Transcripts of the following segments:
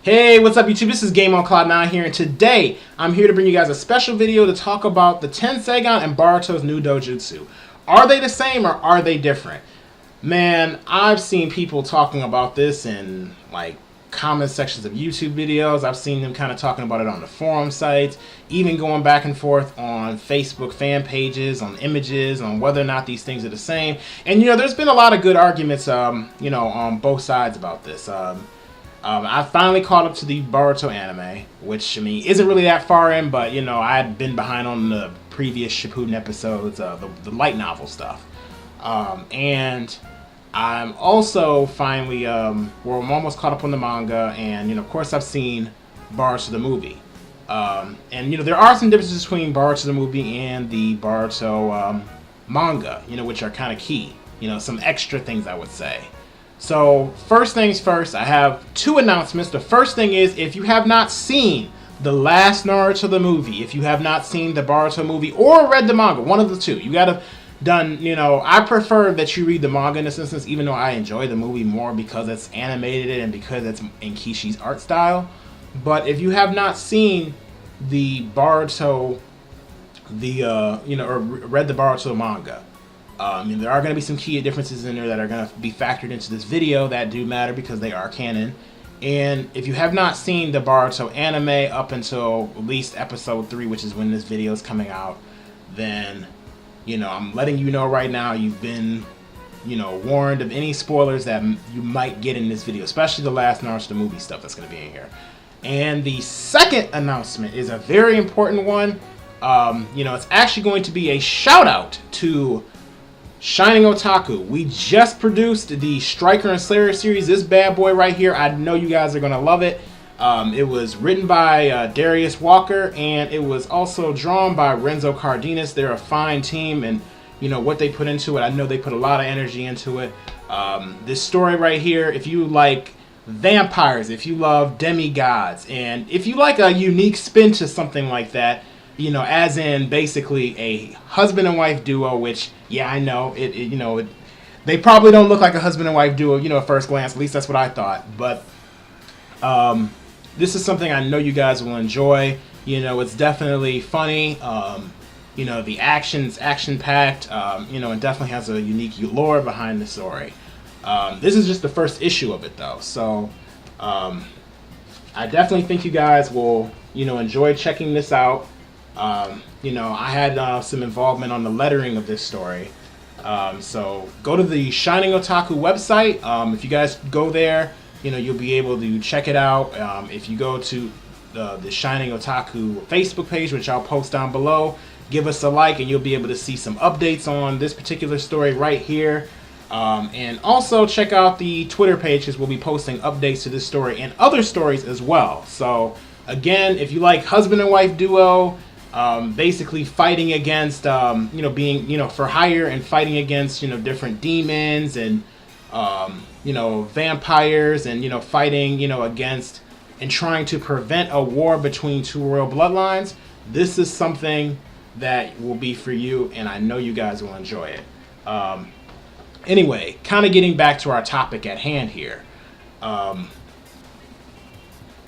Hey, what's up YouTube? This is Game on Cloud 9 here, and today I'm here to bring you guys a special video to talk about the Tenseigan and Boruto's new Dojutsu. Are they the same or are they different? Man, I've seen people talking about this in like comment sections of YouTube videos. I've seen them kind of talking about it on the forum sites, even going back and forth on Facebook fan pages, on images, on whether or not these things are the same. And there's been a lot of good arguments, on both sides about this. I finally caught up to the Boruto anime, which, isn't really that far in, but, I had been behind on the previous Shippuden episodes, the light novel stuff. And I'm also finally, I'm almost caught up on the manga, and, of course I've seen Boruto the movie. And, there are some differences between Boruto the movie and the Boruto manga, which are kind of key. Some extra things I would say. So, first things first, I have two announcements. The first thing is, if you have not seen the last Naruto the movie, if you have not seen the Boruto movie or read the manga, one of the two, you gotta done, I prefer that you read the manga in this instance, even though I enjoy the movie more because it's animated and because it's in Kishi's art style. But if you have not seen the Boruto, or read the Boruto manga, there are going to be some key differences in there that are going to be factored into this video that do matter because they are canon. And if you have not seen the Boruto anime up until at least episode 3, which is when this video is coming out, then, I'm letting you know right now you've been, warned of any spoilers that you might get in this video, especially the last Naruto the movie stuff that's going to be in here. And the second announcement is a very important one. It's actually going to be a shout out to Shining Otaku. We just produced the Striker and Slayer series, this bad boy right here. I know you guys are going to love it. It was written by Darius Walker, and it was also drawn by Renzo Cardenas. They're a fine team, and what they put into it, I know they put a lot of energy into it. This story right here, if you like vampires, if you love demigods, and if you like a unique spin to something like that, as in basically a husband and wife duo, which, yeah, I know, they probably don't look like a husband and wife duo, at first glance. At least that's what I thought. But this is something I know you guys will enjoy. It's definitely funny. The action's action-packed, and definitely has a unique lore behind the story. This is just the first issue of it, though. So I definitely think you guys will, enjoy checking this out. I had some involvement on the lettering of this story. So go to the Shining Otaku website. If you guys go there, you'll be able to check it out. If you go to the Shining Otaku Facebook page, which I'll post down below, give us a like and you'll be able to see some updates on this particular story right here. And also check out the Twitter page because we'll be posting updates to this story and other stories as well. So again, if you like husband and wife duo, basically fighting against, being, for hire and fighting against, different demons and, vampires and, fighting, against and trying to prevent a war between two royal bloodlines, this is something that will be for you, and I know you guys will enjoy it. Anyway, kind of getting back to our topic at hand here.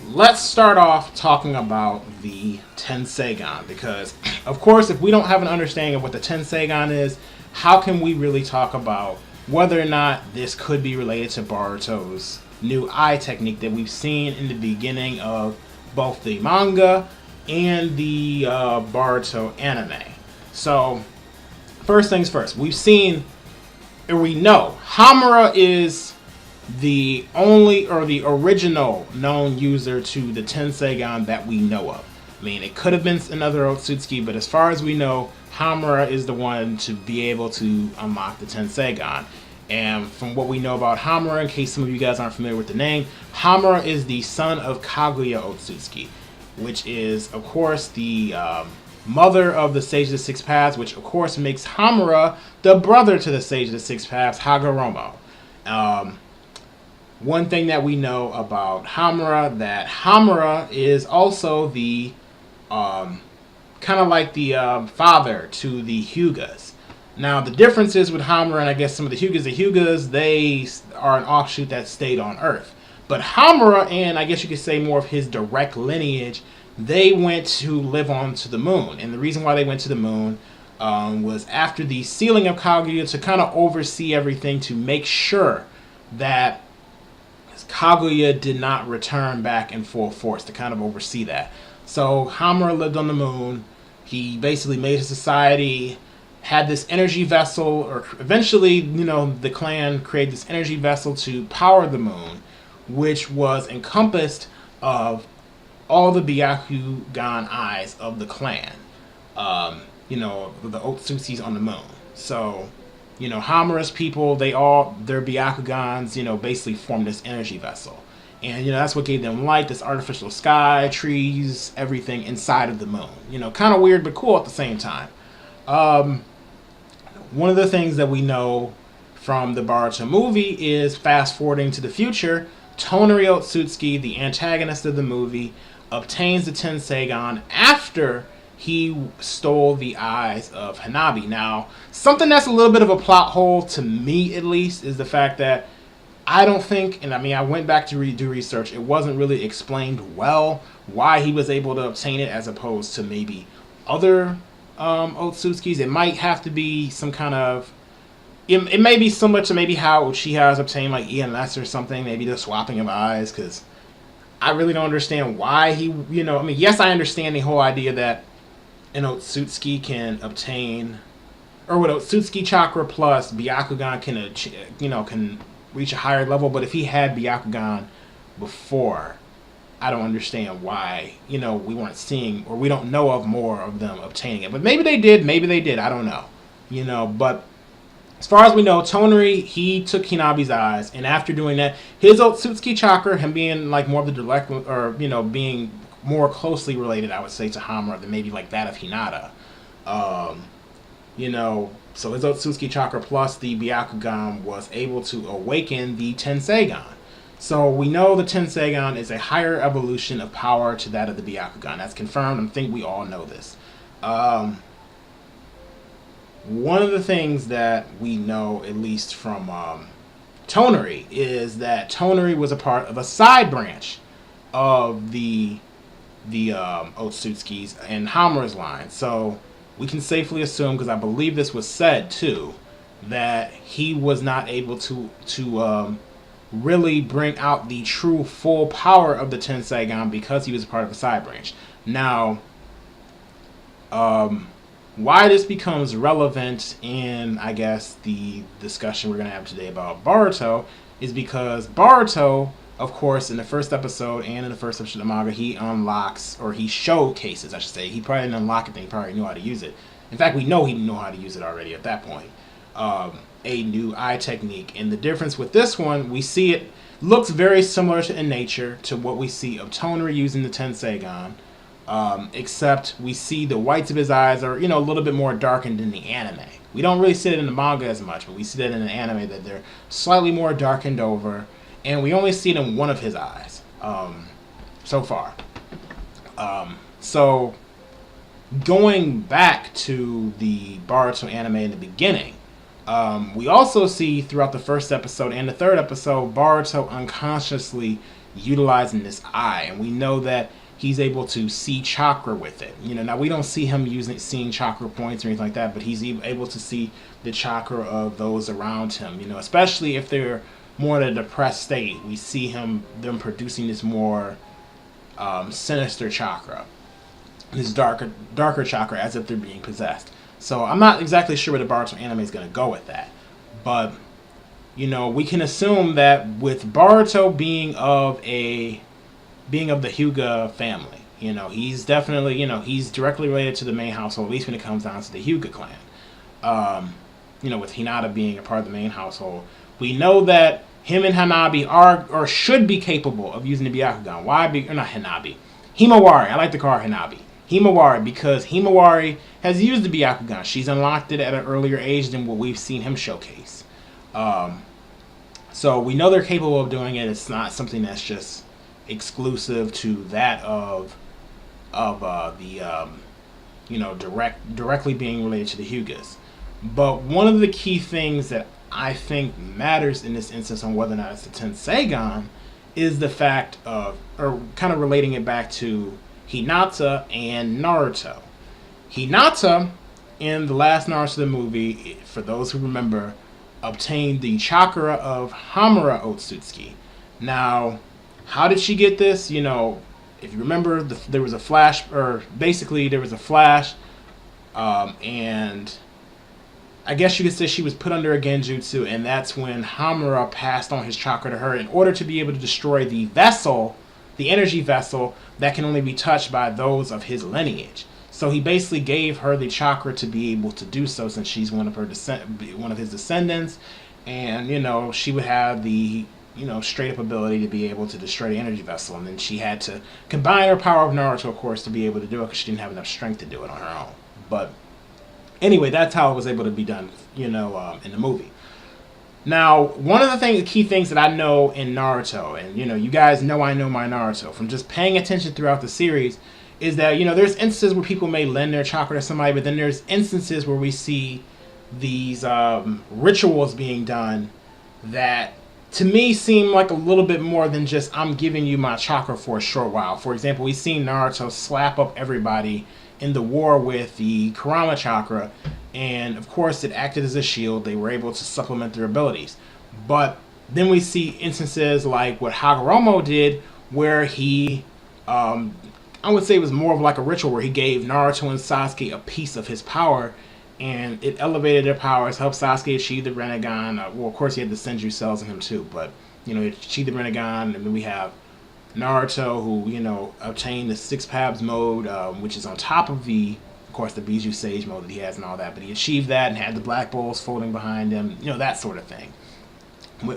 Let's start off talking about the Tenseigan, because, of course, if we don't have an understanding of what the Tenseigan is, how can we really talk about whether or not this could be related to Boruto's new eye technique that we've seen in the beginning of both the manga and the Boruto anime? So, first things first, we know Hamura is the only or the original known user to the Tenseigan that we know of. It could have been another Otsutsuki, but as far as we know, Hamura is the one to be able to unlock the Tenseigan. And from what we know about Hamura, in case some of you guys aren't familiar with the name, Hamura is the son of Kaguya Otsutsuki, which is, of course, the mother of the Sage of the Six Paths, which, of course, makes Hamura the brother to the Sage of the Six Paths, Hagoromo. One thing that we know about Hamura, that Hamura is also the kind of like the father to the Hyugas. Now, the difference is with Hamura and I guess some of the Hyugas, they are an offshoot that stayed on Earth. But Hamura, and I guess you could say more of his direct lineage, they went to live on to the moon. And the reason why they went to the moon was after the sealing of Kaguya, to kind of oversee everything, to make sure that Kaguya did not return back in full force, to kind of oversee that. So Hamura lived on the moon. He basically made a society, had this energy vessel, or eventually, the clan created this energy vessel to power the moon, which was encompassed of all the Byakugan eyes of the clan. The Otsutsuki on the moon. So, Hamura's people, their Byakugans, basically formed this energy vessel. And, that's what gave them light, this artificial sky, trees, everything inside of the moon. Kind of weird, but cool at the same time. One of the things that we know from the Boruto movie is, fast forwarding to the future, Tonari Otsutsuki, the antagonist of the movie, obtains the Tenseigan after he stole the eyes of Hanabi. Now, something that's a little bit of a plot hole, to me at least, is the fact that I don't think, and I went back to do research, it wasn't really explained well why he was able to obtain it as opposed to maybe other Otsutsukis. It might have to be some kind of, it may be similar to maybe how Uchiha has obtained like EMS or something, maybe the swapping of eyes, because I really don't understand why he, yes, I understand the whole idea that an Otsutsuki can obtain, or with Otsutsuki chakra plus Byakugan can reach a higher level, but if he had Byakugan before, I don't understand why, we weren't seeing, or we don't know of more of them obtaining it. But maybe they did, I don't know. But as far as we know, Tonari, he took Hinabi's eyes, and after doing that, his Otsutsuki chakra, him being like more of the direct, or, being more closely related, I would say, to Hamura than maybe like that of Hinata. So his Otsutsuki chakra plus the Byakugan was able to awaken the Tenseigan. So we know the Tenseigan is a higher evolution of power to that of the Byakugan. That's confirmed. I think we all know this. One of the things that we know, at least from Tonari, is that Tonari was a part of a side branch of the Otsutsukis and Hamura's line. So we can safely assume, because I believe this was said too, that he was not able to really bring out the true full power of the Tenseigan because he was a part of a side branch. Now, why this becomes relevant in, I guess, the discussion we're going to have today about Boruto is because Boruto, of course, in the first episode and in the first episode of the manga, he unlocks, or he showcases, I should say. He probably didn't unlock it, then he probably knew how to use it. In fact, we know he knew how to use it already at that point. A new eye technique. And the difference with this one, we see it looks very similar in nature to what we see of Tonari using the Tenseigan. Except we see the whites of his eyes are, a little bit more darkened in the anime. We don't really see it in the manga as much, but we see that in the anime that they're slightly more darkened over. And we only see it in one of his eyes so far. So going back to the Boruto anime in the beginning, we also see throughout the first episode and the third episode, Boruto unconsciously utilizing this eye. And we know that he's able to see chakra with it. Now we don't see him seeing chakra points or anything like that, but he's able to see the chakra of those around him, especially if they're more in a depressed state. We see them producing this more sinister chakra, this darker chakra, as if they're being possessed. So I'm not exactly sure where the Boruto anime is going to go with that, but we can assume that with Boruto being of the Hyuga family, he's definitely, he's directly related to the main household, at least when it comes down to the Hyuga clan. With Hinata being a part of the main household, we know that him and Hanabi are, or should be, capable of using the Byakugan. Why? Or not Hanabi. Himawari. I like to call her Hanabi. Himawari, because Himawari has used the Byakugan. She's unlocked it at an earlier age than what we've seen him showcase. So we know they're capable of doing it. It's not something that's just exclusive to that of directly being related to the Hyugas. But one of the key things that I think matters in this instance on whether or not it's the Tenseigan is the fact of, or kind of relating it back to Hinata and Naruto. Hinata, in the last Naruto the movie, for those who remember, obtained the chakra of Hamura Otsutsuki. Now, how did she get this? You know, if you remember, there was a flash, or basically there was a flash, and I guess you could say she was put under a genjutsu, and that's when Hamura passed on his chakra to her in order to be able to destroy the vessel, the energy vessel, that can only be touched by those of his lineage. So he basically gave her the chakra to be able to do so, since she's one of his descendants, and you know she would have the straight up ability to be able to destroy the energy vessel, and then she had to combine her power of Naruto, of course, to be able to do it because she didn't have enough strength to do it on her own. But anyway, that's how it was able to be done, in the movie. Now, one of the key things that I know in Naruto, and you guys know I know my Naruto from just paying attention throughout the series, is that there's instances where people may lend their chakra to somebody, but then there's instances where we see these rituals being done that to me seem like a little bit more than just I'm giving you my chakra for a short while. For example, we've seen Naruto slap up everybody in the war with the Kurama chakra, and of course it acted as a shield. They were able to supplement their abilities. But then we see instances like what Hagoromo did, where he I would say it was more of like a ritual where he gave Naruto and Sasuke a piece of his power, and it elevated their powers, helped Sasuke achieve the Rinnegan. Well, of course, he had the Senju cells in him too, but he achieved the Rinnegan. And then we have Naruto, who obtained the Six Paths mode, which is on top of the Bijou Sage mode that he has and all that. But he achieved that and had the Black Bowls folding behind him, that sort of thing.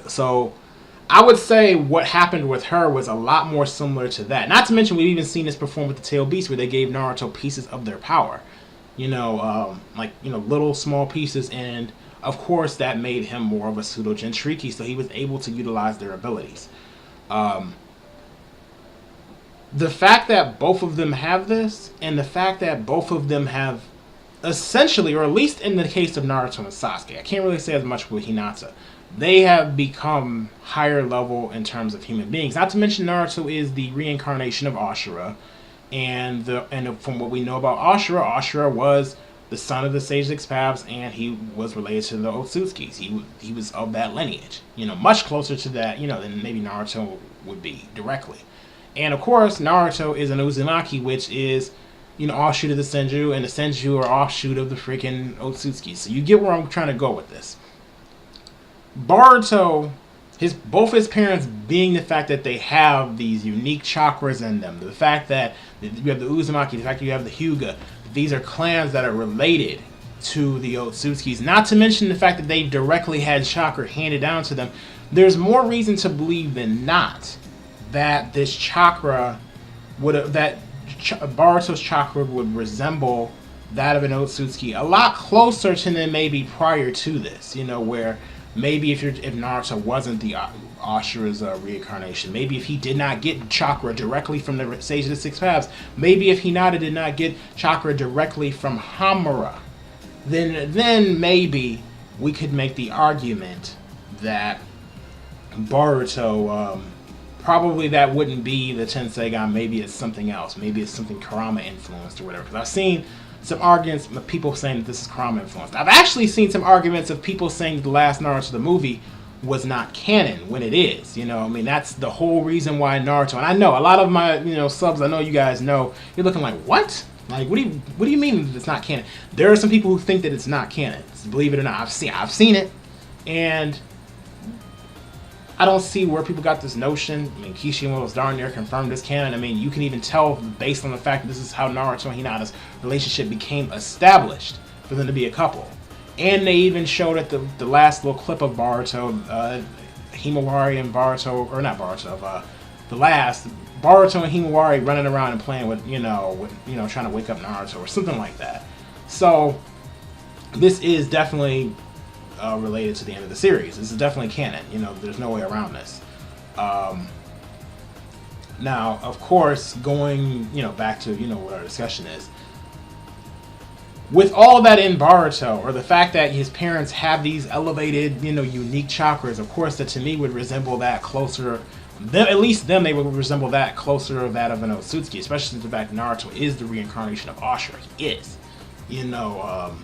So I would say what happened with her was a lot more similar to that. Not to mention, we've even seen this perform with the Tail Beast, where they gave Naruto pieces of their power. Little small pieces, and of course that made him more of a pseudo Jinchuriki, so he was able to utilize their abilities. The fact that both of them have this, and the fact that both of them have essentially, or at least in the case of Naruto and Sasuke, I can't really say as much with Hinata, they have become higher level in terms of human beings. Not to mention Naruto is the reincarnation of Ashura. And from what we know about Ashura was the son of the Sage Six Paths, and he was related to the Otsutsukis. He was of that lineage, much closer to that, than maybe Naruto would be directly. And of course, Naruto is an Uzumaki, which is, offshoot of the Senju, and the Senju are offshoot of the freaking Otsutsuki. So you get where I'm trying to go with this. Boruto, both his parents being the fact that they have these unique chakras in them, the fact that you have the Uzumaki, the fact that you have the Hyuga, these are clans that are related to the Otsutsukis, not to mention the fact that they directly had chakra handed down to them. There's more reason to believe than not that this chakra Boruto's chakra would resemble that of an Otsutsuki a lot closer to them maybe prior to this, where maybe if Naruto wasn't the Ashura's reincarnation, maybe if he did not get chakra directly from the Sage of the Six Paths, maybe if Hinata did not get chakra directly from Hamura, then maybe we could make the argument that Boruto, probably that wouldn't be the Tenseigan, maybe it's something else, maybe it's something Kurama influenced or whatever. Because I've seen some arguments of people saying that this is Kurama influenced. I've actually seen some arguments of people saying the last Naruto the movie was not canon when it is. That's the whole reason why Naruto. And I know a lot of my subs. I know you guys know. You're looking like, what? Like, what do you mean it's not canon? There are some people who think that it's not canon. Believe it or not, I've seen it, and I don't see where people got this notion. Kishimoto's darn near confirmed this canon. You can even tell based on the fact that this is how Naruto and Hinata's relationship became established for them to be a couple. And they even showed at the last little clip of Boruto, Himawari and Boruto, or not Boruto, the last Boruto and Himawari running around and playing with, trying to wake up Naruto or something like that. So this is definitely related to the end of the series. This is definitely canon. There's no way around this. Now, of course, going back to what our discussion is. With all that in Boruto, or the fact that his parents have these elevated, unique chakras, of course, that to me would resemble that closer at least them, they would resemble that closer to that of an Otsutsuki, especially since the fact Naruto is the reincarnation of Ashura. He is. You know,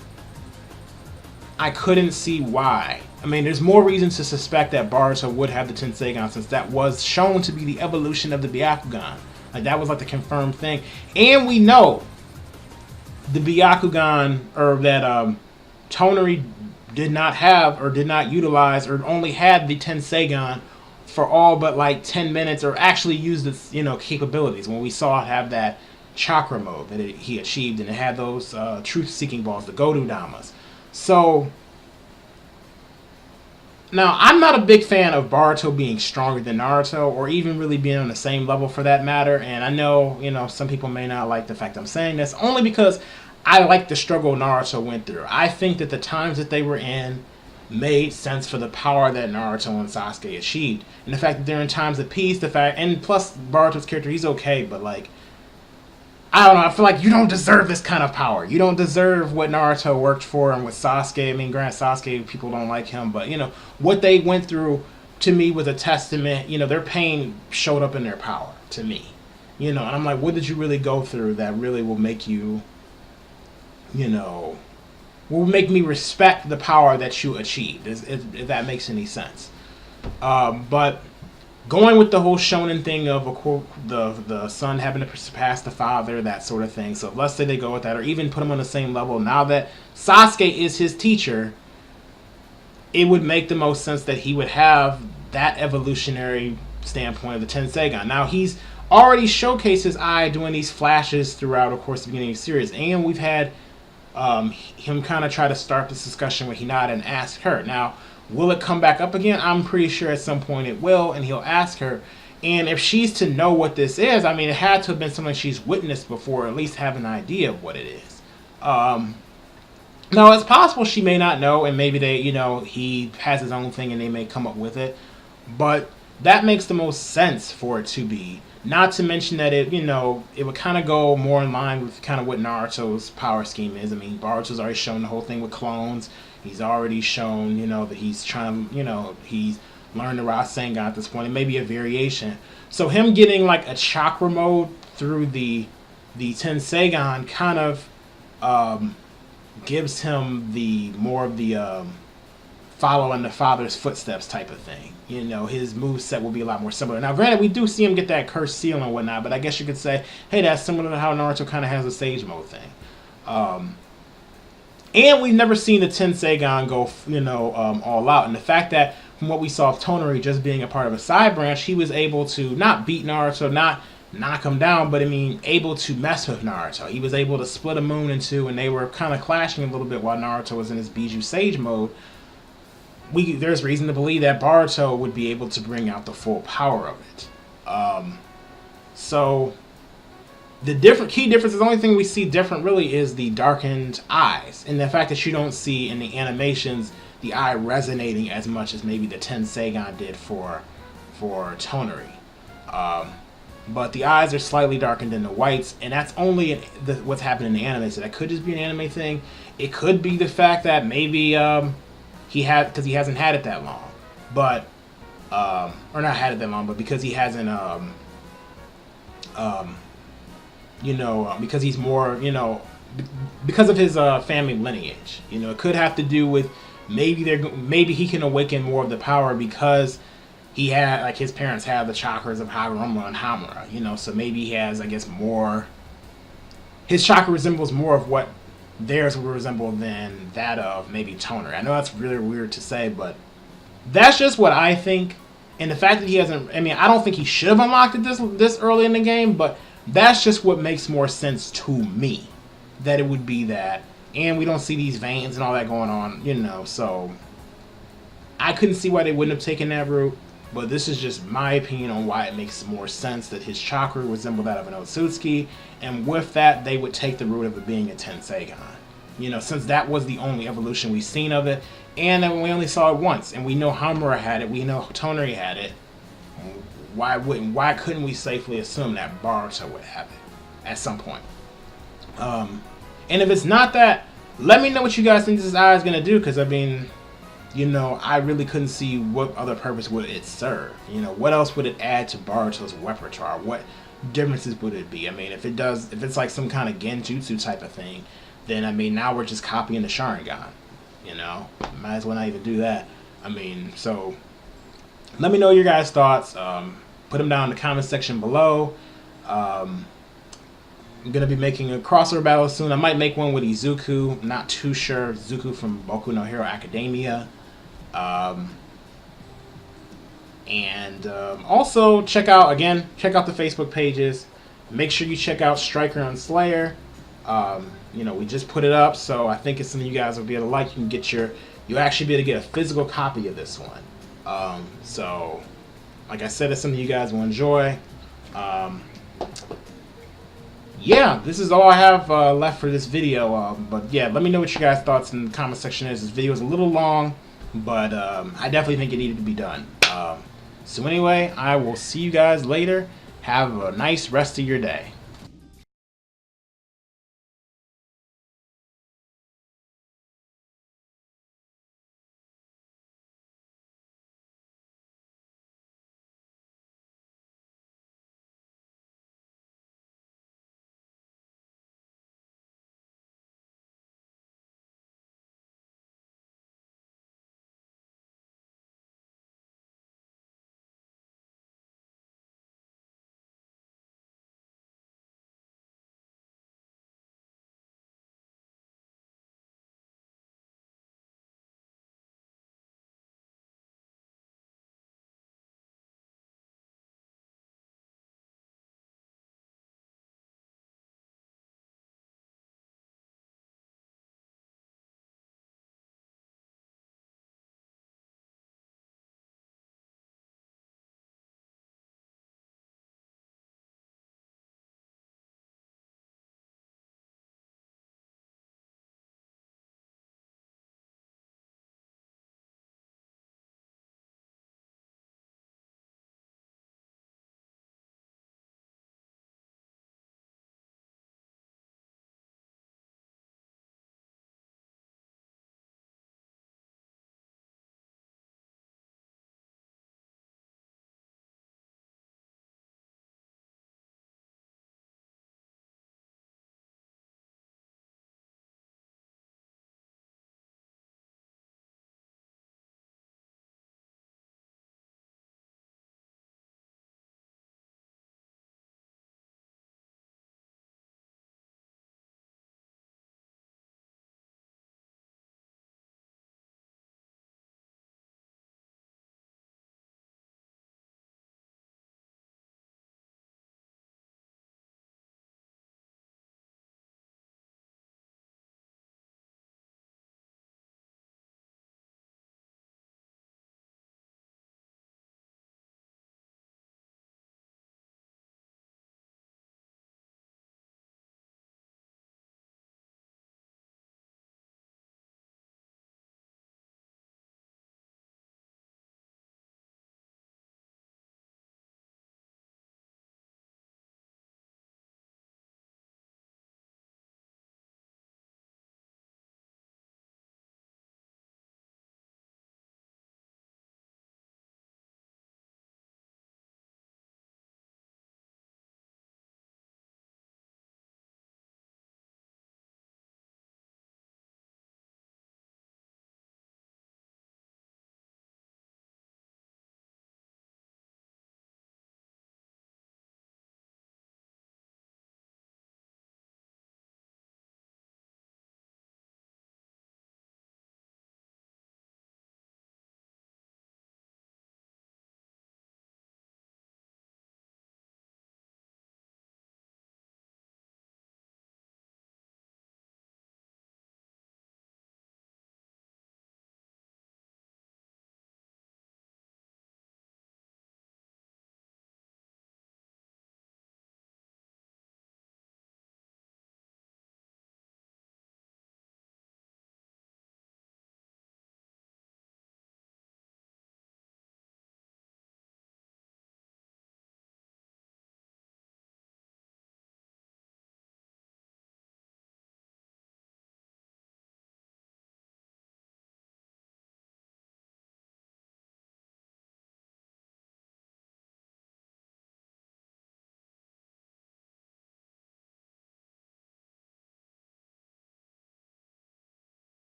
I couldn't see why. I mean, there's more reasons to suspect that Boruto would have the Tenseigan, since that was shown to be the evolution of the Byakugan. Like, that was like the confirmed thing. And we know the Byakugan, or that Toneri did not have, or did not utilize, or only had the Tenseigan for all but like 10 minutes, or actually used its, you know, capabilities. When we saw it have that chakra mode that he achieved, and it had those truth-seeking balls, the Godu Damas. So now, I'm not a big fan of Boruto being stronger than Naruto, or even really being on the same level for that matter. And I know, you know, some people may not like the fact I'm saying this, only because I like the struggle Naruto went through. I think that the times that they were in made sense for the power that Naruto and Sasuke achieved. And the fact that they're in times of peace, the fact, and plus Boruto's character, he's okay, but like, I don't know, I feel like you don't deserve this kind of power. You don't deserve what Naruto worked for, and with Sasuke, I mean, granted, Sasuke, people don't like him, but, you know, what they went through, to me, was a testament. You know, their pain showed up in their power, to me. You know, and I'm like, what did you really go through that really will make you, you know, will make me respect the power that you achieved, if that makes any sense. But going with the whole shonen thing of the son having to surpass the father, that sort of thing. So let's say they go with that, or even put him on the same level. Now that Sasuke is his teacher, it would make the most sense that he would have that evolutionary standpoint of the Tenseigan. Now, he's already showcased his eye doing these flashes throughout, of course, the beginning of the series, and we've had him kind of try to start this discussion with Hinata and ask her. Now, will it come back up again? I'm pretty sure at some point it will, and he'll ask her. And if she's to know what this is, I mean, it had to have been something she's witnessed before, or at least have an idea of what it is. Now, it's possible she may not know, and maybe they, you know, he has his own thing and they may come up with it. But that makes the most sense for it to be. Not to mention that it, you know, it would kind of go more in line with kind of what Naruto's power scheme is. I mean, Boruto's already shown the whole thing with clones. He's already shown, you know, that he's trying to, you know, he's learned the Rasengan at this point. It may be a variation. So him getting like a chakra mode through the Tenseigan kind of gives him the more of the following the father's footsteps type of thing. You know, his moveset will be a lot more similar. Now, granted, we do see him get that cursed seal and whatnot, but I guess you could say, hey, that's similar to how Naruto kind of has a sage mode thing. And we've never seen the Tenseigan go, you know, all out. And the fact that, from what we saw of Toneri just being a part of a side branch, he was able to not beat Naruto, not knock him down, but I mean, able to mess with Naruto. He was able to split a moon in two, and they were kind of clashing a little bit while Naruto was in his Biju Sage mode. There's reason to believe that Boruto would be able to bring out the full power of it. So the key difference, the only thing we see different really is the darkened eyes, and the fact that you don't see in the animations the eye resonating as much as maybe the Tenseigan did for Toneri. But the eyes are slightly darkened than the whites, and that's only what's happening in the anime. So that could just be an anime thing. It could be the fact that maybe because he hasn't had it that long, but or not had it that long, but because he hasn't because he's more, because of his family lineage. It could have to do with maybe he can awaken more of the power because he had, like, his parents have the chakras of Hagoromo and Hamura, so maybe he has, I guess, more, his chakra resembles more of what theirs would resemble than that of maybe Toner. I know that's really weird to say, but that's just what I think. And the fact that he hasn't, I don't think he should have unlocked it this early in the game, but that's just what makes more sense to me, that it would be that. And we don't see these veins and all that going on, so I couldn't see why they wouldn't have taken that route. But this is just my opinion on why it makes more sense that his chakra resemble that of an Otsutsuki, and with that, they would take the route of it being a Tenseigan. Since that was the only evolution we've seen of it, and then we only saw it once, and we know Hamura had it, we know Toneri had it. Why couldn't we safely assume that Boruto would have it at some point? And if it's not that, let me know what you guys think this eye is gonna do, because you know, I really couldn't see what other purpose would it serve. You know, what else would it add to Boruto's repertoire? What differences would it be? I mean, if it's like some kind of genjutsu type of thing, then I mean, now we're just copying the Sharingan. You know, might as well not even do that. I mean, so let me know your guys' thoughts. Put them down in the comment section below. I'm gonna be making a crossover battle soon. I might make one with Izuku. I'm not too sure. Izuku from Boku no Hero Academia. Also check out the Facebook pages. Make sure you check out Striker and Slayer. You know, we just put it up, so I think it's something you guys will be able to like. You can get you'll actually be able to get a physical copy of this one. So, like I said, it's something you guys will enjoy. Yeah, this is all I have left for this video. But yeah, let me know what your guys' thoughts in the comment section is. This video is a little long, but I definitely think it needed to be done. So anyway, I will see you guys later. Have a nice rest of your day.